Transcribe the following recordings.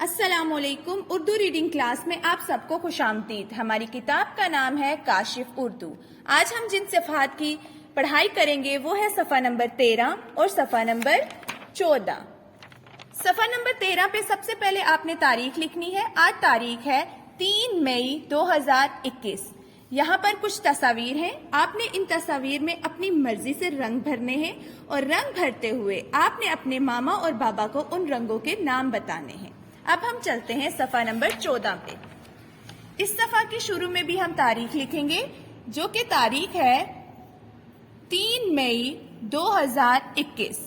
السلام علیکم. Urdu reading class میں آپ سب کو خوش آمدید. ہماری کتاب کا نام ہے کاشف اردو. آج ہم جن صفحات کی پڑھائی کریں گے وہ ہے صفحہ نمبر 13 اور صفحہ نمبر 14. صفحہ نمبر 13 پہ سب سے پہلے آپ نے تاریخ لکھنی ہے. آج تاریخ ہے 3 مئی 2021. یہاں پر کچھ تصاویر ہیں. آپ نے ان تصاویر میں اپنی مرضی سے رنگ بھرنے ہیں اور رنگ بھرتے ہوئے آپ نے اپنے ماما اور بابا کو ان رنگوں کے نام بتانے ہیں. اب ہم چلتے ہیں صفحہ نمبر 14 پہ. اس صفحہ کی شروع میں بھی ہم تاریخ لکھیں گے جو کہ تاریخ ہے 3 مئی 2021.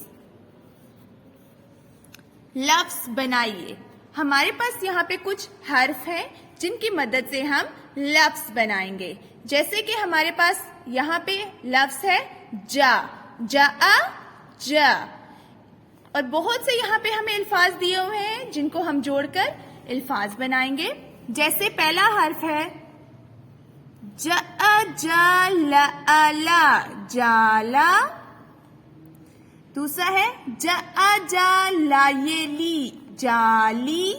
لفظ بنائیے. ہمارے پاس یہاں پہ کچھ حرف ہیں جن کی مدد سے ہم لفظ بنائیں گے. جیسے کہ ہمارے پاس یہاں پہ لفظ ہے جا، جا، اور بہت سے یہاں پہ ہمیں الفاظ دیے ہوئے ہیں جن کو ہم جوڑ کر الفاظ بنائیں گے. جیسے پہلا حرف ہے جالا، جالا. دوسرا ہے جالی، جالی.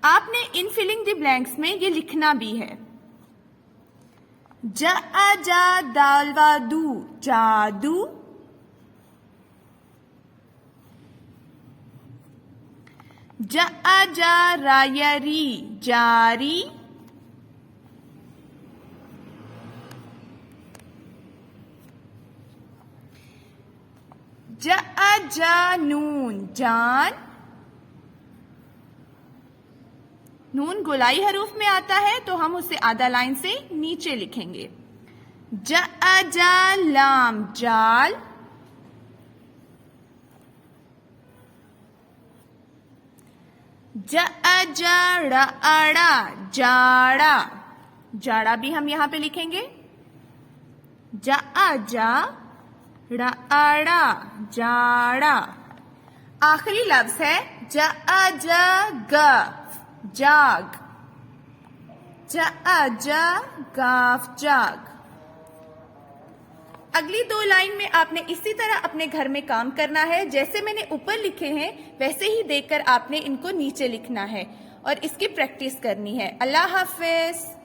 آپ نے ان فلنگ دی بلینکس میں یہ لکھنا بھی ہے. جادو، جادو. جاری، جاری. جانون، جان. نون گولائی حروف میں آتا ہے تو ہم اسے آدھا لائن سے نیچے لکھیں گے. جالام، جال. جاڑا، جاڑا. جاڑا بھی ہم یہاں پہ لکھیں گے. جاڑا. آخری لفظ ہے جاگ، جاگ. جاگ. اگلی دو لائن میں آپ نے اسی طرح اپنے گھر میں کام کرنا ہے. جیسے میں نے اوپر لکھے ہیں ویسے ہی دیکھ کر آپ نے ان کو نیچے لکھنا ہے اور اس کی پریکٹس کرنی ہے. اللہ حافظ.